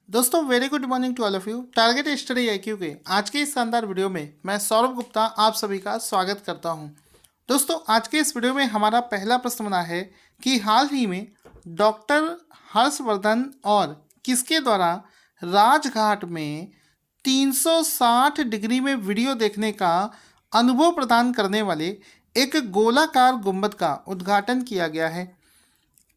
दोस्तों very good morning to all of you. Target study IQ के आज के इस शानदार वीडियो में मैं सौरभ गुप्ता आप सभी का स्वागत करता हूं। दोस्तों आज के इस वीडियो में हमारा पहला प्रश्न बना है कि हाल ही में डॉक्टर हर्षवर्धन और किसके द्वारा राजघाट में 360 डिग्री में वीडियो देखने का अनुभव प्रदान करने वाले एक गोलाकार गुंबद का उद्घाटन किया गया है।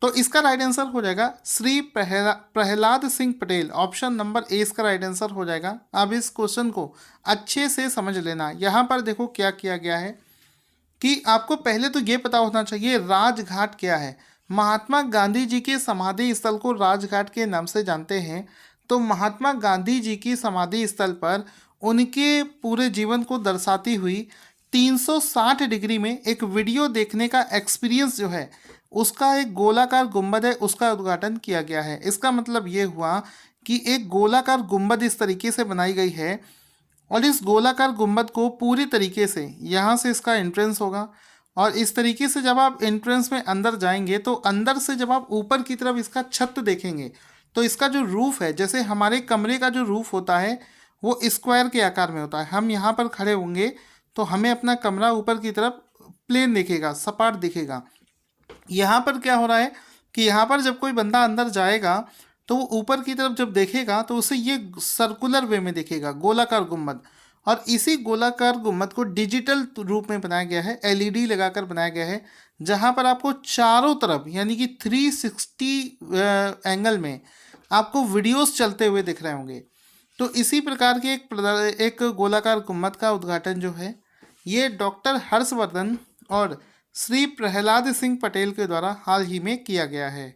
तो इसका राइट आंसर हो जाएगा Shri Prahlad Singh Patel. Option number A इसका राइट आंसर हो जाएगा। अब इस क्वेश्चन को अच्छे से समझ लेना। यहाँ पर देखो क्या किया गया है कि आपको पहले तो ये पता होना चाहिए राजघाट क्या है। महात्मा गांधी जी के समाधि स्थल को राजघाट के नाम से जानते हैं। तो महात्मा गांधी जी की समाधि स्थल पर उनके पूरे जीवन को दर्शाती हुई 360 डिग्री में एक वीडियो देखने का एक्सपीरियंस जो है उसका एक गोलाकार गुंबद है, उसका उद्घाटन किया गया है। इसका मतलब ये हुआ कि एक गोलाकार गुंबद इस तरीके से बनाई गई है और इस गोलाकार गुंबद को पूरी तरीके से यहाँ से इसका एंट्रेंस होगा और इस तरीके से जब आप एंट्रेंस में अंदर जाएंगे तो अंदर से जब आप ऊपर की तरफ इसका छत देखेंगे तो इसका जो रूफ है, जैसे हमारे कमरे का जो रूफ होता है वो स्क्वायर के आकार में होता है। हम यहाँ पर खड़े होंगे तो हमें अपना कमरा ऊपर की तरफ प्लेन दिखेगा, सपाट दिखेगा। यहाँ पर क्या हो रहा है कि यहाँ पर जब कोई बंदा अंदर जाएगा तो वो ऊपर की तरफ जब देखेगा तो उसे ये सर्कुलर वे में दिखेगा, गोलाकार गुंबद। और इसी गोलाकार गुंबद को डिजिटल रूप में बनाया गया है, एलईडी लगाकर बनाया गया है, जहाँ पर आपको चारों तरफ यानी कि 360 एंगल में आपको वीडियोस चलते हुए दिख रहे होंगे। तो इसी प्रकार के एक गोलाकार गुंबद का उद्घाटन जो है ये डॉक्टर हर्षवर्धन और श्री प्रहलाद सिंह पटेल के द्वारा हाल ही में किया गया है।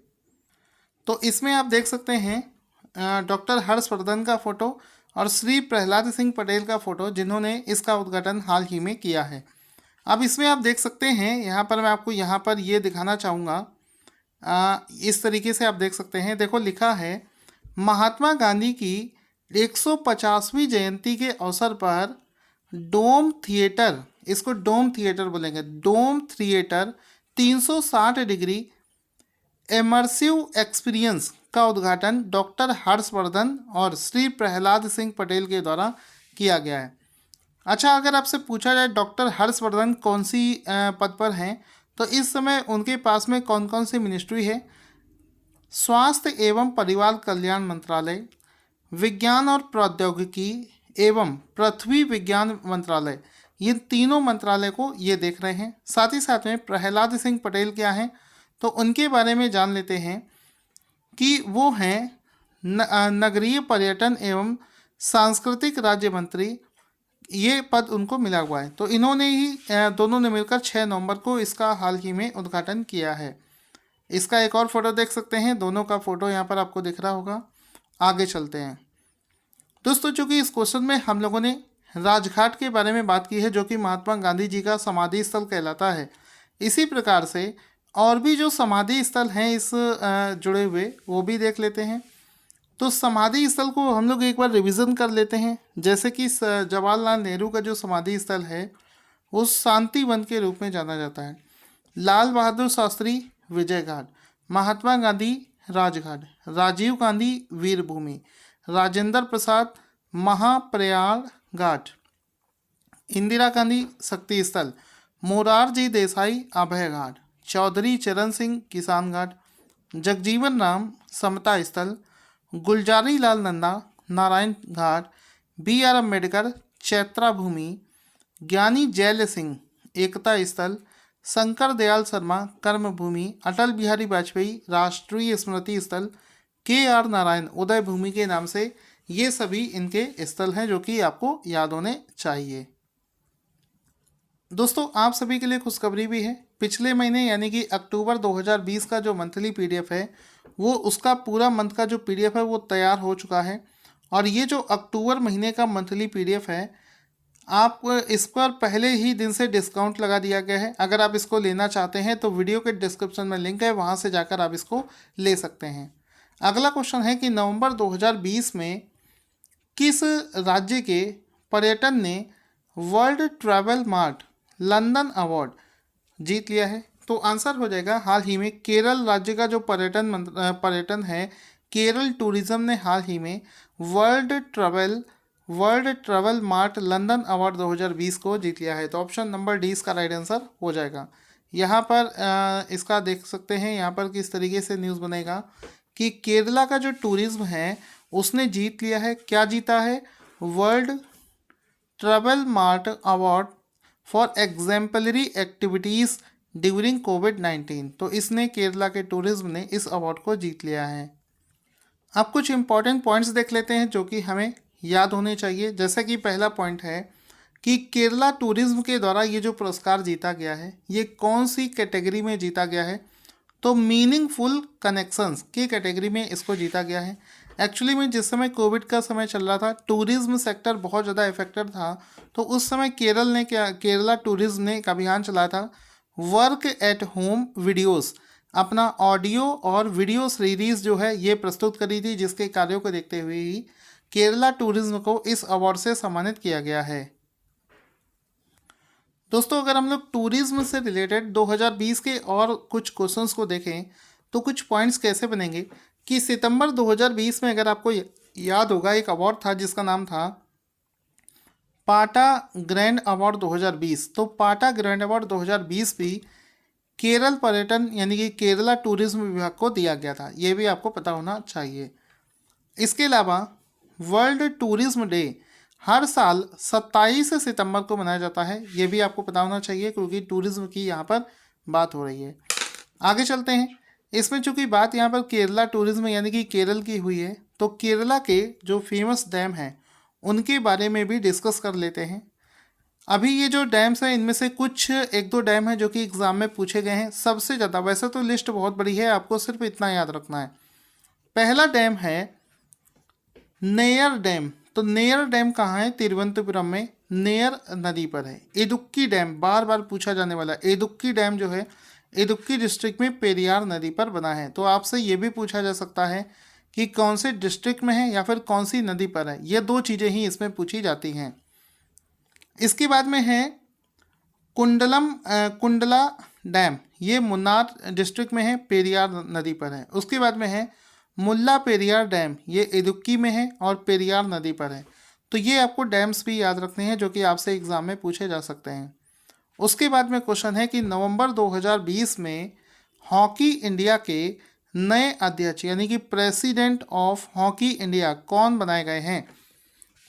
तो इसमें आप देख सकते हैं डॉक्टर हर्षवर्धन का फोटो और श्री प्रहलाद सिंह पटेल का फोटो, जिन्होंने इसका उद्घाटन हाल ही में किया है। अब इसमें आप देख सकते हैं, यहाँ पर मैं आपको यहाँ पर ये दिखाना चाहूँगा। इस तरीके से आप देख सकते हैं, देखो लिखा है महात्मा गांधी की 150वीं जयंती के अवसर पर डोम थिएटर, इसको डोम थिएटर बोलेंगे, डोम थिएटर 360 डिग्री इमर्सिव एक्सपीरियंस का उद्घाटन डॉक्टर हर्षवर्धन और श्री प्रहलाद सिंह पटेल के द्वारा किया गया है। अच्छा, अगर आपसे पूछा जाए डॉक्टर हर्षवर्धन कौन सी पद पर हैं तो इस समय उनके पास में कौन कौन सी मिनिस्ट्री है? स्वास्थ्य एवं परिवार कल्याण मंत्रालय, विज्ञान और प्रौद्योगिकी एवं पृथ्वी विज्ञान मंत्रालय, ये तीनों मंत्रालय को ये देख रहे हैं। साथ ही साथ में प्रहलाद सिंह पटेल क्या हैं तो उनके बारे में जान लेते हैं कि वो हैं नगरीय पर्यटन एवं सांस्कृतिक राज्य मंत्री, ये पद उनको मिला हुआ है। तो इन्होंने ही दोनों ने मिलकर 6 नवंबर को इसका हाल ही में उद्घाटन किया है। इसका एक और फोटो देख सकते हैं, दोनों का फोटो यहाँ पर आपको दिख रहा होगा। आगे चलते हैं दोस्तों, चूँकि इस क्वेश्चन में हम लोगों ने राजघाट के बारे में बात की है जो कि महात्मा गांधी जी का समाधि स्थल कहलाता है, इसी प्रकार से और भी जो समाधि स्थल हैं इस जुड़े हुए वो भी देख लेते हैं। तो समाधि स्थल को हम लोग एक बार रिवीजन कर लेते हैं। जैसे कि जवाहरलाल नेहरू का जो समाधि स्थल है वो शांति वन के रूप में जाना जाता है। लाल बहादुर शास्त्री विजय घाट, महात्मा गांधी राजघाट, राजीव गांधी वीरभूमि, राजेंद्र प्रसाद महाप्रयाग घाट, इंदिरा गांधी शक्ति स्थल, मोरारजी देसाई अभय घाट, चौधरी चरण सिंह किसान घाट, जगजीवन राम समता स्थल, गुलजारी लाल नंदा नारायण घाट, BR अम्बेडकर चैत्रा भूमि, ज्ञानी जैल सिंह एकता स्थल, शंकर दयाल शर्मा कर्म भूमि, अटल बिहारी वाजपेयी राष्ट्रीय स्मृति स्थल, KR नारायण उदय भूमि के नाम से ये सभी इनके स्थल हैं जो कि आपको याद होने चाहिए। दोस्तों आप सभी के लिए खुशखबरी भी है, पिछले महीने यानी कि अक्टूबर 2020 का जो मंथली PDF है वो उसका पूरा मंथ का जो PDF है वो तैयार हो चुका है। और ये जो अक्टूबर महीने का मंथली PDF है आप इस पर पहले ही दिन से डिस्काउंट लगा दिया गया है। अगर आप इसको लेना चाहते हैं तो वीडियो के डिस्क्रिप्शन में लिंक है, वहाँ से जाकर आप इसको ले सकते हैं। अगला क्वेश्चन है कि नवंबर 2020 में किस राज्य के पर्यटन ने World Travel Mart London award जीत लिया है? तो आंसर हो जाएगा हाल ही में केरल राज्य का जो पर्यटन है केरल टूरिज्म ने हाल ही में world Travel Mart London award 2020 को जीत लिया है? तो ऑप्शन नंबर डी इसका राइट आंसर हो जाएगा। यहाँ पर इसका देख सकते हैं, यहाँ पर किस तरीके से न्यूज़ बनेगा कि केरला का जो टूरिज्म है उसने जीत लिया है, क्या जीता है? World Travel Mart award for exemplary activities during COVID. तो इसने केरला के टूरिज्म ने इस अवार्ड को जीत लिया है। अब कुछ इंपॉर्टेंट पॉइंट्स देख लेते हैं जो कि हमें याद होने चाहिए। जैसा कि पहला पॉइंट है कि केरला टूरिज्म के द्वारा ये जो पुरस्कार जीता गया है ये कौन सी कैटेगरी में जीता गया है? तो मीनिंगफुल कनेक्शंस की कैटेगरी में इसको जीता गया है। एक्चुअली में जिस समय कोविड का समय चल रहा था, टूरिज्म सेक्टर बहुत ज़्यादा इफेक्टेड था, तो उस समय केरला टूरिज्म ने एक अभियान चलाया था, वर्क एट होम वीडियोस, अपना ऑडियो और वीडियो सीरीज जो है ये प्रस्तुत करी थी, जिसके कार्यों को देखते हुए ही केरला टूरिज्म को इस अवार्ड से सम्मानित किया गया है। दोस्तों, अगर हम लोग टूरिज्म से रिलेटेड 2020 के और कुछ क्वेश्चंस को देखें तो कुछ पॉइंट्स कैसे बनेंगे कि सितंबर 2020 में, अगर आपको याद होगा, एक अवार्ड था जिसका नाम था पाटा ग्रैंड अवार्ड 2020। तो पाटा ग्रैंड अवार्ड 2020 भी केरल पर्यटन यानी कि केरला टूरिज्म विभाग को दिया गया था, ये भी आपको पता होना चाहिए। इसके अलावा वर्ल्ड टूरिज्म डे हर साल 27 सितंबर को मनाया जाता है, ये भी आपको पता होना चाहिए क्योंकि टूरिज्म की यहाँ पर बात हो रही है। आगे चलते हैं। इसमें चूंकि बात यहाँ पर केरला टूरिज्म यानी कि केरल की हुई है, तो केरला के जो फेमस डैम हैं उनके बारे में भी डिस्कस कर लेते हैं। अभी ये जो डैम्स हैं इनमें से कुछ एक दो डैम हैं जो कि एग्ज़ाम में पूछे गए हैं सबसे ज़्यादा। वैसे तो लिस्ट बहुत बड़ी है, आपको सिर्फ इतना याद रखना है। पहला डैम है नेयर डैम। तो नेयर डैम कहाँ है? तिरुवनंतपुरम में नेयर नदी पर है। इदुक्की डैम बार बार पूछा जाने वाला, इदुक्की डैम जो है इदुक्की डिस्ट्रिक्ट में पेरियार नदी पर बना है। तो आपसे ये भी पूछा जा सकता है कि कौन से डिस्ट्रिक्ट में है या फिर कौन सी नदी पर है, ये दो चीज़ें ही इसमें पूछी जाती हैं। इसके बाद में है कुंडला डैम, ये मुन्नार डिस्ट्रिक्ट में है, पेरियार नदी पर है। उसके बाद में है मुल्ला पेरियार डैम, ये इदुक्की में है और पेरियार नदी पर है। तो ये आपको डैम्स भी याद रखने हैं जो कि आपसे एग्ज़ाम में पूछे जा सकते हैं। उसके बाद में क्वेश्चन है कि नवंबर 2020 में हॉकी इंडिया के नए अध्यक्ष यानी कि प्रेसिडेंट ऑफ हॉकी इंडिया कौन बनाए गए हैं?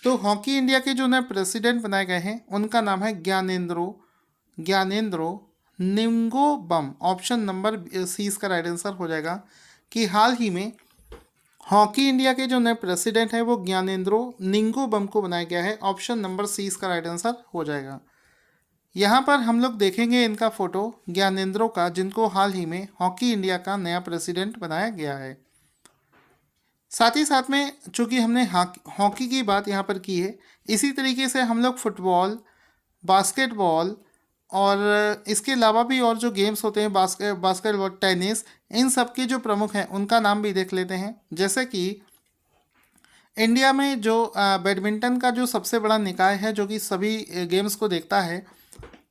तो हॉकी इंडिया के जो नए प्रेसिडेंट बनाए गए हैं उनका नाम है ज्ञानेंद्रो निंगोबम। ऑप्शन नंबर सी इसका राइट आंसर हो जाएगा कि हाल ही में हॉकी इंडिया के जो नए प्रेसिडेंट हैं वो ज्ञानेंद्रो निंगोबम को बनाया गया है। ऑप्शन नंबर सी इसका राइट आंसर हो जाएगा। यहाँ पर हम लोग देखेंगे इनका फोटो ज्ञानेंद्रो का, जिनको हाल ही में हॉकी इंडिया का नया प्रेसिडेंट बनाया गया है। साथ ही साथ में चूँकि हमने हॉकी की बात यहाँ पर की है, इसी तरीके से हम लोग फुटबॉल, बास्केटबॉल और इसके अलावा भी और जो गेम्स होते हैं बास्केटबॉल, टेनिस, इन सब के जो प्रमुख हैं उनका नाम भी देख लेते हैं। जैसे कि इंडिया में जो बैडमिंटन का जो सबसे बड़ा निकाय है जो कि सभी गेम्स को देखता है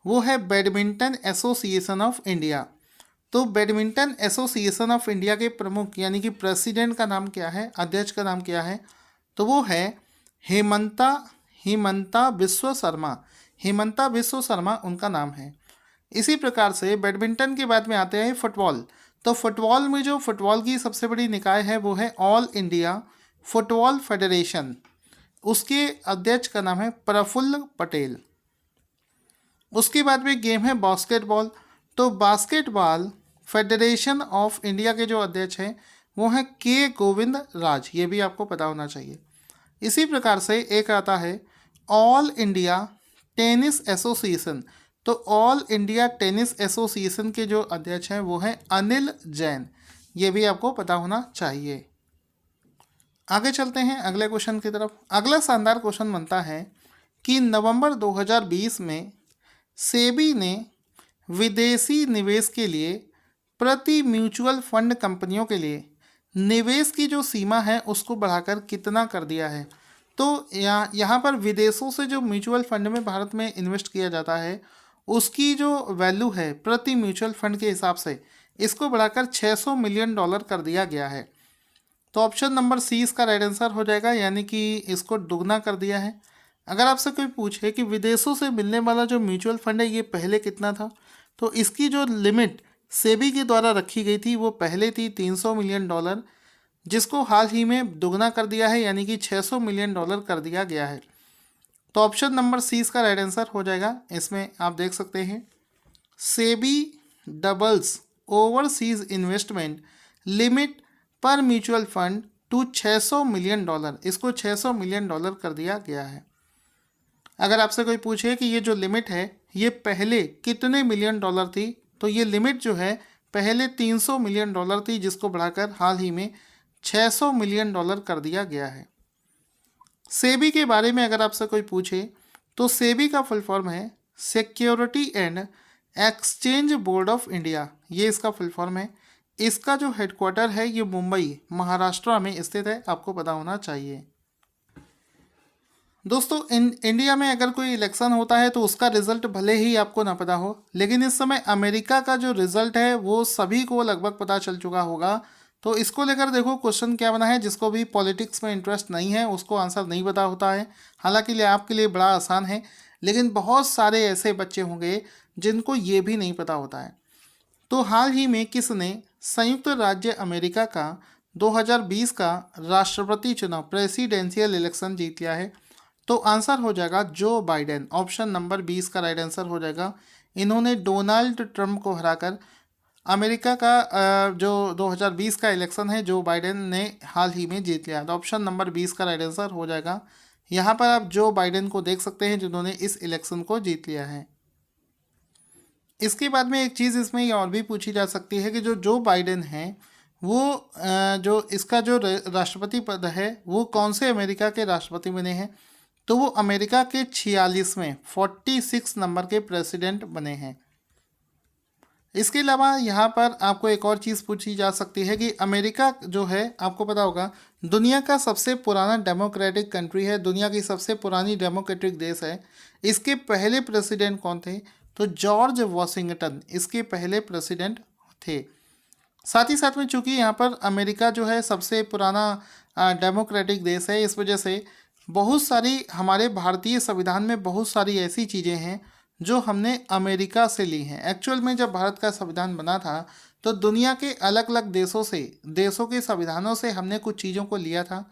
वो है बैडमिंटन एसोसिएशन ऑफ इंडिया। तो बैडमिंटन एसोसिएशन ऑफ इंडिया के प्रमुख यानी कि प्रेसिडेंट का नाम क्या है, अध्यक्ष का नाम क्या है? तो वो है हेमंता बिस्व शर्मा। हेमंता बिस्व शर्मा उनका नाम है। इसी प्रकार से बैडमिंटन के बाद में आते हैं फुटबॉल। तो फुटबॉल में जो फुटबॉल की सबसे बड़ी निकाय है वो है ऑल इंडिया फुटबॉल फेडरेशन। उसके अध्यक्ष का नाम है प्रफुल्ल पटेल। उसके बाद में गेम है बास्केटबॉल। तो बास्केटबॉल फेडरेशन ऑफ इंडिया के जो अध्यक्ष हैं वो हैं के गोविंद राज, ये भी आपको पता होना चाहिए। इसी प्रकार से एक आता है ऑल इंडिया टेनिस एसोसिएशन। तो ऑल इंडिया टेनिस एसोसिएशन के जो अध्यक्ष हैं वो हैं अनिल जैन, ये भी आपको पता होना चाहिए। आगे चलते हैं अगले क्वेश्चन की तरफ। अगला शानदार क्वेश्चन बनता है कि नवंबर 2020 में सेबी ने विदेशी निवेश के लिए प्रति म्यूचुअल फंड कंपनियों के लिए निवेश की जो सीमा है उसको बढ़ाकर कितना कर दिया है? तो यहाँ पर विदेशों से जो म्यूचुअल फंड में भारत में इन्वेस्ट किया जाता है उसकी जो वैल्यू है प्रति म्यूचुअल फंड के हिसाब से इसको बढ़ाकर $600 मिलियन कर दिया गया है। तो ऑप्शन नंबर सी इसका राइट आंसर हो जाएगा, यानी कि इसको दुगना कर दिया है। अगर आपसे कोई पूछे कि विदेशों से मिलने वाला जो म्यूचुअल फंड है ये पहले कितना था, तो इसकी जो लिमिट सेबी के द्वारा रखी गई थी वो पहले थी $300 मिलियन, जिसको हाल ही में दुगना कर दिया है, यानी कि $600 मिलियन कर दिया गया है। तो ऑप्शन नंबर सी इसका राइट आंसर हो जाएगा। इसमें आप देख सकते हैं SEBI doubles overseas investment limit पर म्यूचुअल फंड टू $600 मिलियन, इसको $600 मिलियन कर दिया गया है। अगर आपसे कोई पूछे कि ये जो लिमिट है ये पहले कितने $1 मिलियन थी, तो ये लिमिट जो है पहले $300 मिलियन थी, जिसको बढ़ाकर हाल ही में $600 मिलियन कर दिया गया है। सेबी के बारे में अगर आपसे कोई पूछे तो सेबी का फुल फॉर्म है security and exchange board of India, ये इसका फुल फॉर्म है। इसका जो हेडक्वार्टर है ये मुंबई महाराष्ट्र में स्थित है, आपको पता होना चाहिए। दोस्तों इंडिया में अगर कोई इलेक्शन होता है तो उसका रिजल्ट भले ही आपको ना पता हो, लेकिन इस समय अमेरिका का जो रिजल्ट है वो सभी को लगभग पता चल चुका होगा। तो इसको लेकर देखो क्वेश्चन क्या बना है, जिसको भी पॉलिटिक्स में इंटरेस्ट नहीं है उसको आंसर नहीं पता होता है। हालांकि आपके लिए बड़ा आसान है, लेकिन बहुत सारे ऐसे बच्चे होंगे जिनको ये भी नहीं पता होता है। तो हाल ही में किसने संयुक्त राज्य अमेरिका का 2020 का राष्ट्रपति चुनाव प्रेसिडेंशियल इलेक्शन जीत लिया है? तो आंसर हो जाएगा जो बाइडेन, ऑप्शन नंबर 20 का राइट आंसर हो जाएगा। इन्होंने डोनाल्ड ट्रंप को हराकर अमेरिका का जो 2020 का इलेक्शन है जो बाइडेन ने हाल ही में जीत लिया। तो ऑप्शन नंबर 20 का राइट आंसर हो जाएगा। यहाँ पर आप जो बाइडेन को देख सकते हैं जिन्होंने इस इलेक्शन को जीत लिया है। इसके बाद में एक चीज़ इसमें और भी पूछी जा सकती है कि जो बाइडेन है वो जो इसका जो राष्ट्रपति पद है वो कौन से अमेरिका के राष्ट्रपति बने हैं? तो वो अमेरिका के 46 नंबर के प्रेसिडेंट बने हैं। इसके अलावा यहाँ पर आपको एक और चीज़ पूछी जा सकती है कि अमेरिका जो है आपको पता होगा दुनिया का सबसे पुराना डेमोक्रेटिक कंट्री है, दुनिया की सबसे पुरानी डेमोक्रेटिक देश है। इसके पहले प्रेसिडेंट कौन थे? तो जॉर्ज वॉशिंगटन इसके पहले प्रेसिडेंट थे। साथ ही साथ में चूंकि यहाँ पर अमेरिका जो है सबसे पुराना डेमोक्रेटिक देश है, इस वजह से बहुत सारी हमारे भारतीय संविधान में बहुत सारी ऐसी चीज़ें हैं जो हमने अमेरिका से ली हैं। एक्चुअल में जब भारत का संविधान बना था तो दुनिया के अलग अलग देशों के संविधानों से हमने कुछ चीज़ों को लिया था,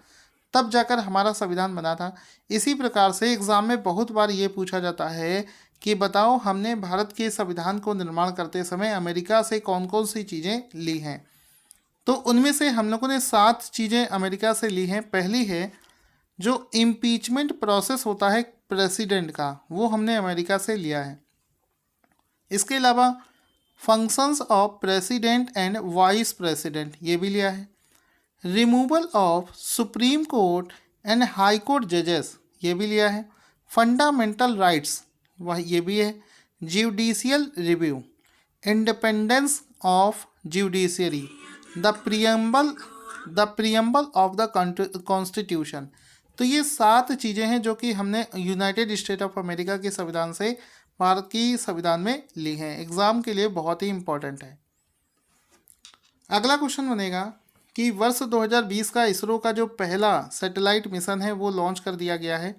तब जाकर हमारा संविधान बना था। इसी प्रकार से एग्ज़ाम में बहुत बार ये पूछा जाता है कि बताओ हमने भारत के संविधान को निर्माण करते समय अमेरिका से कौन कौन सी चीज़ें ली हैं। तो उनमें से हम लोगों ने 7 चीज़ें अमेरिका से ली हैं। पहली है जो इम्पीचमेंट प्रोसेस होता है प्रेसिडेंट का, वो हमने अमेरिका से लिया है। इसके अलावा functions of president and vice president ये भी लिया है। Removal of supreme court and high court जजेस ये भी लिया है। फंडामेंटल राइट्स वह ये भी है। Judicial review, independence of judiciary, the preamble of the constitution. तो ये 7 चीज़ें हैं जो कि हमने यूनाइटेड स्टेट ऑफ अमेरिका के संविधान से भारत की संविधान में ली हैं। एग्ज़ाम के लिए बहुत ही इम्पोर्टेंट है। अगला क्वेश्चन बनेगा कि वर्ष 2020 का इसरो का जो पहला सैटेलाइट मिशन है वो लॉन्च कर दिया गया है।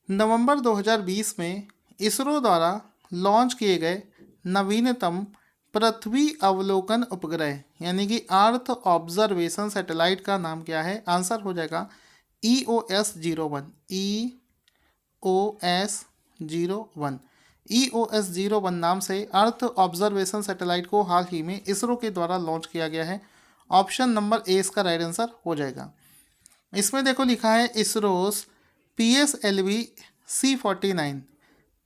नवंबर 2020 में इसरो द्वारा लॉन्च किए गए नवीनतम पृथ्वी अवलोकन उपग्रह यानी कि अर्थ ऑब्जर्वेशन सैटेलाइट का नाम क्या है? आंसर हो जाएगा EOS-01। EOS-01 नाम से अर्थ ऑब्जर्वेशन सैटेलाइट को हाल ही में इसरो के द्वारा लॉन्च किया गया है। ऑप्शन नंबर ए इसका राइट आंसर हो जाएगा। इसमें देखो लिखा है इसरोस PSLV C49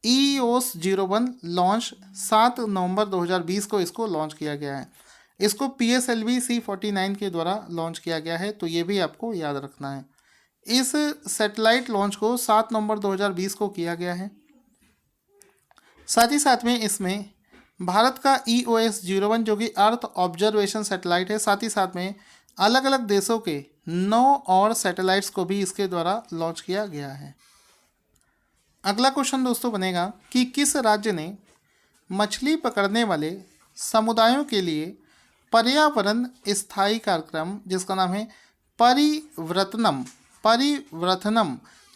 EOS-01 लॉन्च 7 नवंबर 2020 को इसको लॉन्च किया गया है। इसको PSLV C49 के द्वारा लॉन्च किया गया है, तो ये भी आपको याद रखना है। इस सैटेलाइट लॉन्च को 7 नवंबर 2020 को किया गया है। साथ ही साथ में इसमें भारत का EOS-01 जो कि अर्थ ऑब्जर्वेशन सैटेलाइट है, साथ ही साथ में अलग अलग देशों के 9 और सैटेलाइट्स को भी इसके द्वारा लॉन्च किया गया है। अगला क्वेश्चन दोस्तों बनेगा कि किस राज्य ने मछली पकड़ने वाले समुदायों के लिए पर्यावरण स्थायी कार्यक्रम जिसका नाम है परिव्रतनम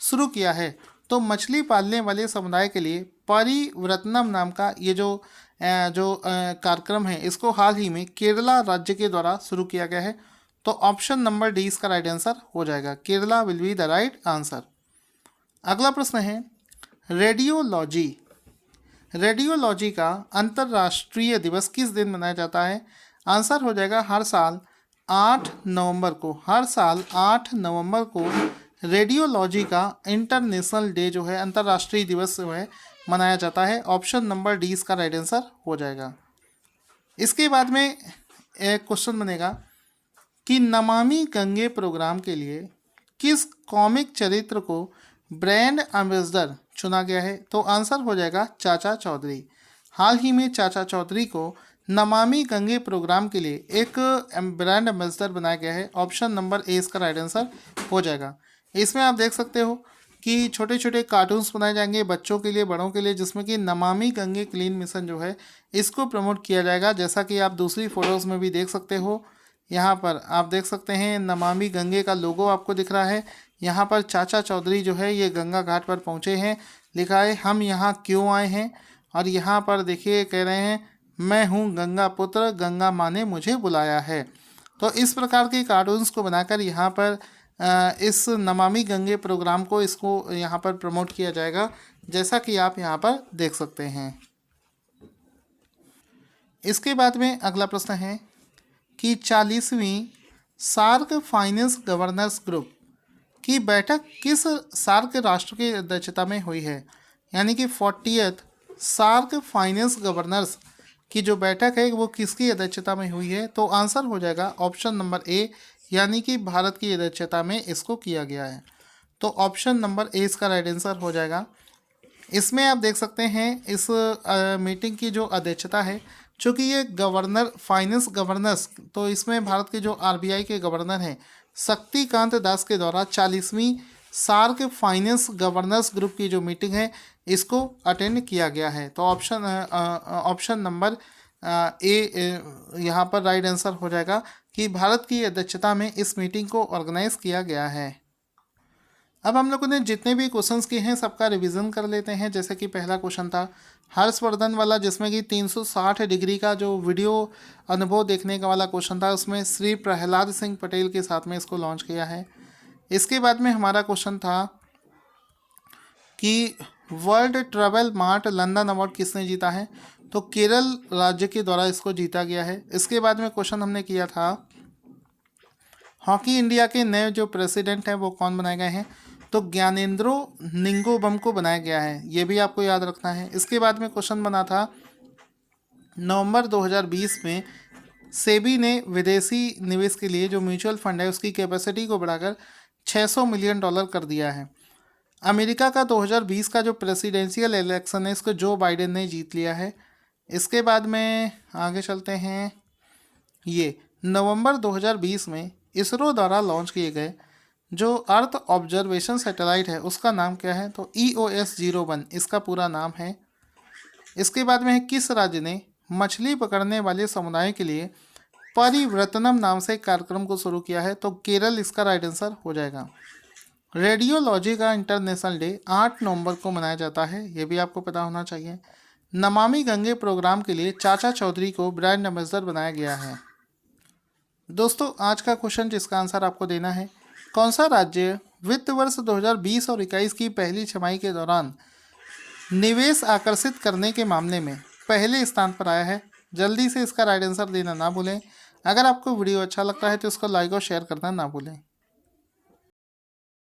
शुरू किया है। तो मछली पालने वाले समुदाय के लिए परिव्रतनम नाम का ये जो कार्यक्रम है इसको हाल ही में केरला राज्य के द्वारा शुरू किया गया है। तो ऑप्शन नंबर डी इसका राइट आंसर हो जाएगा। Kerala will be the right answer. अगला प्रश्न है रेडियोलॉजी। रेडियोलॉजी का अंतर्राष्ट्रीय दिवस किस दिन मनाया जाता है? आंसर हो जाएगा हर साल 8 नवंबर को। हर साल 8 नवंबर को रेडियोलॉजी का इंटरनेशनल डे जो है, अंतर्राष्ट्रीय दिवस जो है मनाया जाता है। ऑप्शन नंबर डी इसका राइट आंसर हो जाएगा। इसके बाद में एक क्वेश्चन बनेगा कि नमामि गंगे प्रोग्राम के लिए किस कॉमिक चरित्र को ब्रांड एम्बेसडर चुना गया है? तो आंसर हो जाएगा चाचा चौधरी। हाल ही में चाचा चौधरी को नमामि गंगे प्रोग्राम के लिए एक ब्रांड एम्बेसडर बनाया गया है। ऑप्शन नंबर ए इसका राइट आंसर हो जाएगा। इसमें आप देख सकते हो कि छोटे छोटे कार्टून्स बनाए जाएंगे बच्चों के लिए, बड़ों के लिए, जिसमें कि नमामि गंगे क्लीन मिशन जो है इसको प्रमोट किया जाएगा। जैसा कि आप दूसरी फोटोज़ में भी देख सकते हो, यहाँ पर आप देख सकते हैं नमामि गंगे का लोगो आपको दिख रहा है। यहाँ पर चाचा चौधरी जो है ये गंगा घाट पर पहुँचे हैं, लिखा है हम यहाँ क्यों आए हैं। और यहाँ पर देखिए कह रहे हैं मैं हूँ गंगा पुत्र, गंगा माँ ने मुझे बुलाया है। तो इस प्रकार के कार्टून्स को बनाकर यहाँ पर इस नमामि गंगे प्रोग्राम को इसको यहाँ पर प्रमोट किया जाएगा, जैसा कि आप यहाँ पर देख सकते हैं। इसके बाद में अगला प्रश्न है कि 40वीं सार्क फाइनेंस गवर्नर्स ग्रुप की बैठक किस सार्क राष्ट्र की अध्यक्षता में हुई है? यानी कि 40th सार्क फाइनेंस गवर्नर्स की जो बैठक है वो किसकी अध्यक्षता में हुई है? तो आंसर हो जाएगा ऑप्शन नंबर ए, यानी कि भारत की अध्यक्षता में इसको किया गया है। तो ऑप्शन नंबर ए इसका राइट आंसर हो जाएगा। इसमें आप देख सकते हैं इस मीटिंग की जो अध्यक्षता है, चूँकि ये गवर्नर फाइनेंस गवर्नर्स, तो इसमें भारत के जो आरबीआई के गवर्नर हैं शक्तिकांत दास के द्वारा 40वीं सार्क फाइनेंस गवर्नर्स ग्रुप की जो मीटिंग है इसको अटेंड किया गया है। तो ऑप्शन नंबर ए यहाँ पर राइट आंसर हो जाएगा कि भारत की अध्यक्षता में इस मीटिंग को ऑर्गेनाइज किया गया है। अब हम लोगों ने जितने भी क्वेश्चंस किए हैं सबका रिवीजन कर लेते हैं। जैसे कि पहला क्वेश्चन था हर्षवर्धन वाला, जिसमें कि 360 डिग्री का जो वीडियो अनुभव देखने का वाला क्वेश्चन था, उसमें श्री प्रहलाद सिंह पटेल के साथ में इसको लॉन्च किया है। इसके बाद में हमारा क्वेश्चन था कि world Travel Mart London award किसने जीता है? तो केरल राज्य के द्वारा इसको जीता गया है। इसके बाद में क्वेश्चन हमने किया था हॉकी इंडिया के नए जो प्रेसिडेंट हैं वो कौन बनाए गए हैं? तो ज्ञानेंद्रो निंगोबम को बनाया गया है, ये भी आपको याद रखना है। इसके बाद में क्वेश्चन बना था नवंबर 2020 में सेबी ने विदेशी निवेश के लिए जो म्यूचुअल फंड है उसकी कैपेसिटी को बढ़ाकर $600 मिलियन कर दिया है। अमेरिका का 2020 का जो प्रेसिडेंशियल इलेक्शन है इसको जो बाइडेन ने जीत लिया है। इसके बाद में आगे चलते हैं, ये नवंबर 2020 में इसरो द्वारा लॉन्च किए गए जो अर्थ ऑब्जर्वेशन सैटेलाइट है उसका नाम क्या है? तो EOS-01 इसका पूरा नाम है। इसके बाद में है किस राज्य ने मछली पकड़ने वाले समुदाय के लिए परिव्रतनम नाम से कार्यक्रम को शुरू किया है? तो केरल इसका राइट आंसर हो जाएगा। रेडियोलॉजी का इंटरनेशनल डे 8 नवंबर को मनाया जाता है, ये भी आपको पता होना चाहिए। नमामि गंगे प्रोग्राम के लिए चाचा चौधरी को ब्रांड एम्बेसडर बनाया गया है। दोस्तों आज का क्वेश्चन जिसका आंसर आपको देना है, कौन सा राज्य वित्त वर्ष 2020 और 21 की पहली छमाही के दौरान निवेश आकर्षित करने के मामले में पहले स्थान पर आया है? जल्दी से इसका राइट आंसर देना ना भूलें। अगर आपको वीडियो अच्छा लगता है तो इसको लाइक और शेयर करना ना भूलें।